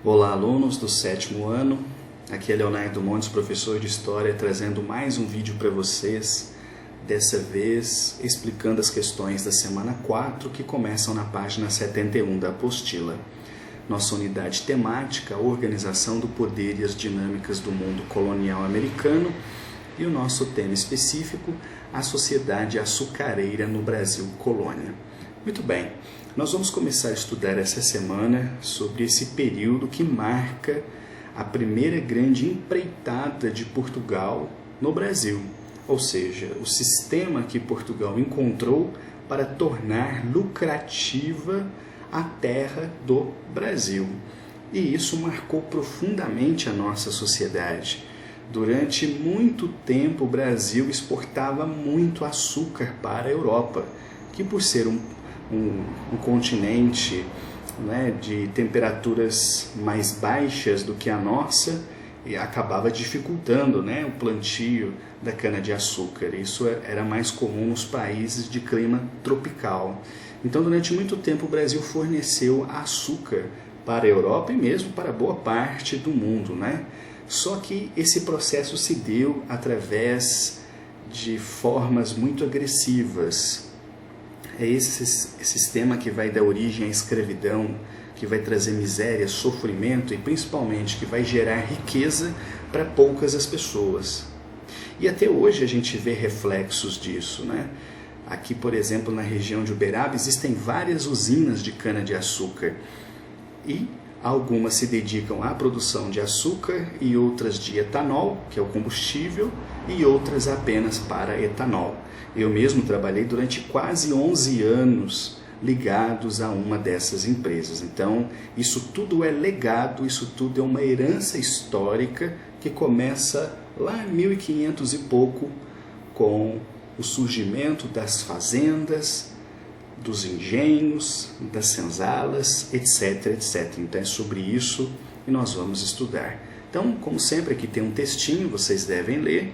Olá, alunos do 7º ano. Aqui é Leonardo Montes, professor de História, trazendo mais um vídeo para vocês, dessa vez explicando as questões da semana 4, que começam na página 71 da apostila. Nossa unidade temática, a organização do poder e as dinâmicas do mundo colonial americano, e o nosso tema específico, a sociedade açucareira no Brasil colônia. Muito bem, nós vamos começar a estudar essa semana sobre esse período que marca a primeira grande empreitada de Portugal no Brasil, ou seja, o sistema que Portugal encontrou para tornar lucrativa a terra do Brasil. E isso marcou profundamente a nossa sociedade. Durante muito tempo o Brasil exportava muito açúcar para a Europa, que por ser um continente, né, de temperaturas mais baixas do que a nossa, e acabava dificultando, né, o plantio da cana-de-açúcar. Isso era mais comum nos países de clima tropical. Então, durante muito tempo, o Brasil forneceu açúcar para a Europa e mesmo para boa parte do mundo, né? Só que esse processo se deu através de formas muito agressivas. É esse sistema que vai dar origem à escravidão, que vai trazer miséria, sofrimento e principalmente que vai gerar riqueza para poucas as pessoas. E até hoje a gente vê reflexos disso, né? Aqui, por exemplo, na região de Uberaba existem várias usinas de cana-de-açúcar e algumas se dedicam à produção de açúcar e outras de etanol, que é o combustível, e outras apenas para etanol. Eu mesmo trabalhei durante quase 11 anos ligados a uma dessas empresas. Então, isso tudo é legado, isso tudo é uma herança histórica que começa lá em 1500 e pouco, com o surgimento das fazendas, dos engenhos, das senzalas, etc, etc. Então é sobre isso que nós vamos estudar. Então, como sempre, aqui tem um textinho, vocês devem ler.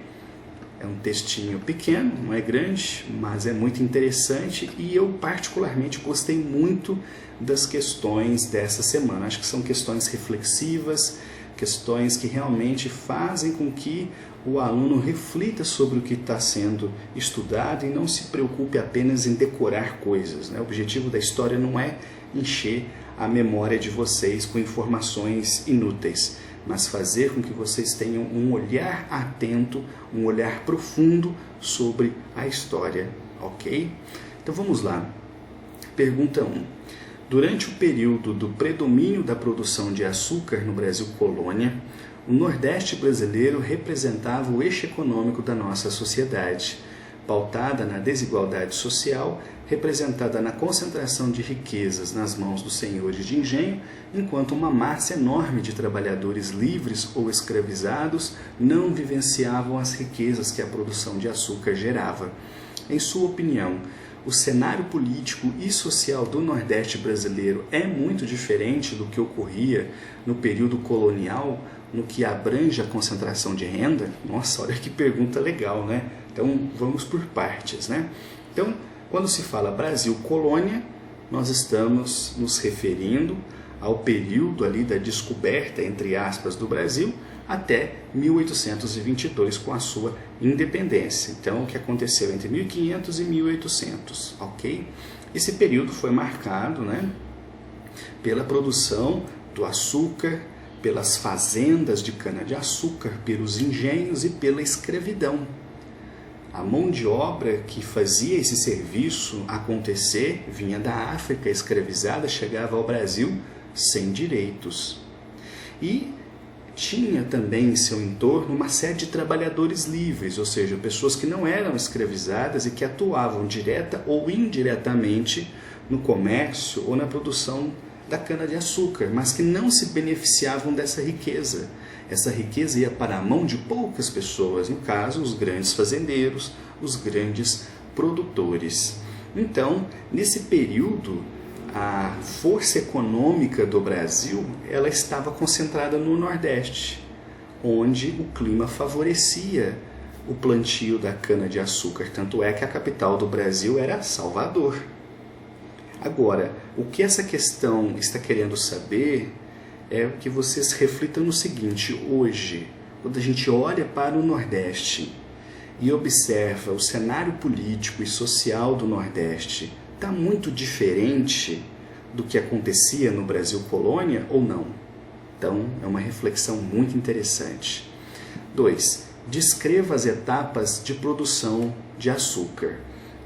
É um textinho pequeno, não é grande, mas é muito interessante e eu particularmente gostei muito das questões dessa semana. Acho que são questões reflexivas, questões que realmente fazem com que o aluno reflita sobre o que está sendo estudado e não se preocupe apenas em decorar coisas, né? O objetivo da história não é encher a memória de vocês com informações inúteis, mas fazer com que vocês tenham um olhar atento, um olhar profundo sobre a história, ok? Então vamos lá. Pergunta 1. Durante o período do predomínio da produção de açúcar no Brasil colônia, o Nordeste brasileiro representava o eixo econômico da nossa sociedade, pautada na desigualdade social, representada na concentração de riquezas nas mãos dos senhores de engenho, enquanto uma massa enorme de trabalhadores livres ou escravizados não vivenciavam as riquezas que a produção de açúcar gerava. Em sua opinião, o cenário político e social do Nordeste brasileiro é muito diferente do que ocorria no período colonial, no que abrange a concentração de renda? Nossa, olha que pergunta legal, né? Então, vamos por partes, né? Então, quando se fala Brasil colônia, nós estamos nos referindo ao período ali da descoberta, entre aspas, do Brasil, até 1822, com a sua independência. Então, o que aconteceu entre 1500 e 1800, ok? Esse período foi marcado, né, pela produção do açúcar, pelas fazendas de cana-de-açúcar, pelos engenhos e pela escravidão. A mão de obra que fazia esse serviço acontecer vinha da África escravizada, chegava ao Brasil sem direitos. E tinha também em seu entorno uma série de trabalhadores livres, ou seja, pessoas que não eram escravizadas e que atuavam direta ou indiretamente no comércio ou na produção da cana-de-açúcar, mas que não se beneficiavam dessa riqueza. Essa riqueza ia para a mão de poucas pessoas, no caso, os grandes fazendeiros, os grandes produtores. Então, nesse período, a força econômica do Brasil ela estava concentrada no Nordeste, onde o clima favorecia o plantio da cana-de-açúcar. Tanto é que a capital do Brasil era Salvador. Agora, o que essa questão está querendo saber é que vocês reflitam no seguinte: hoje, quando a gente olha para o Nordeste e observa o cenário político e social do Nordeste, está muito diferente do que acontecia no Brasil colônia ou não? Então, é uma reflexão muito interessante. 2. Descreva as etapas de produção de açúcar.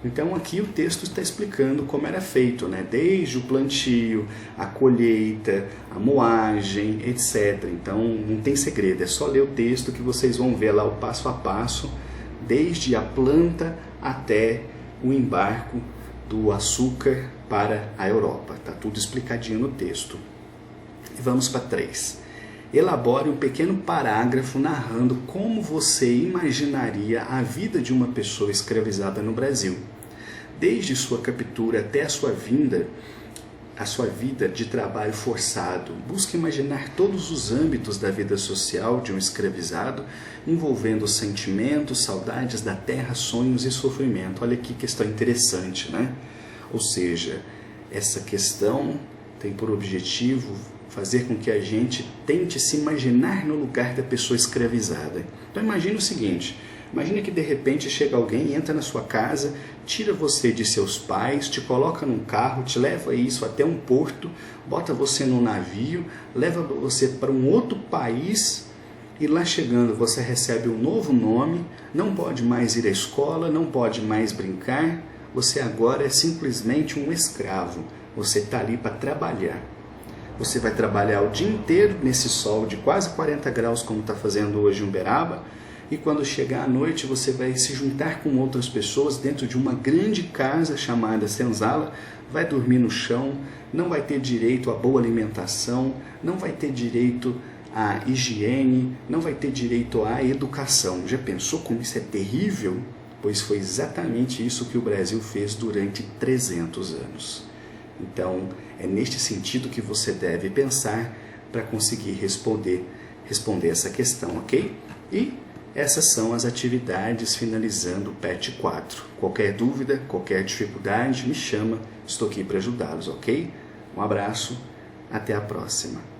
Então, aqui o texto está explicando como era feito, né? Desde o plantio, a colheita, a moagem, etc. Então, não tem segredo, é só ler o texto que vocês vão ver lá o passo a passo, desde a planta até o embarque do açúcar para a Europa. Está tudo explicadinho no texto. E vamos para 3. Elabore um pequeno parágrafo narrando como você imaginaria a vida de uma pessoa escravizada no Brasil. Desde sua captura até a sua vida de trabalho forçado. Busque imaginar todos os âmbitos da vida social de um escravizado, envolvendo sentimentos, saudades da terra, sonhos e sofrimento. Olha que questão interessante, né? Ou seja, essa questão tem por objetivo fazer com que a gente tente se imaginar no lugar da pessoa escravizada. Então imagine o seguinte: imagine que de repente chega alguém, entra na sua casa, tira você de seus pais, te coloca num carro, te leva isso até um porto, bota você num navio, leva você para um outro país e lá chegando você recebe um novo nome, não pode mais ir à escola, não pode mais brincar, você agora é simplesmente um escravo, você está ali para trabalhar. Você vai trabalhar o dia inteiro nesse sol de quase 40 graus, como está fazendo hoje em Uberaba, e quando chegar à noite você vai se juntar com outras pessoas dentro de uma grande casa chamada senzala, vai dormir no chão, não vai ter direito à boa alimentação, não vai ter direito à higiene, não vai ter direito à educação. Já pensou como isso é terrível? Pois foi exatamente isso que o Brasil fez durante 300 anos. Então, é neste sentido que você deve pensar para conseguir responder essa questão, ok? E essas são as atividades finalizando o PET 4. Qualquer dúvida, qualquer dificuldade, me chama, estou aqui para ajudá-los, ok? Um abraço, até a próxima.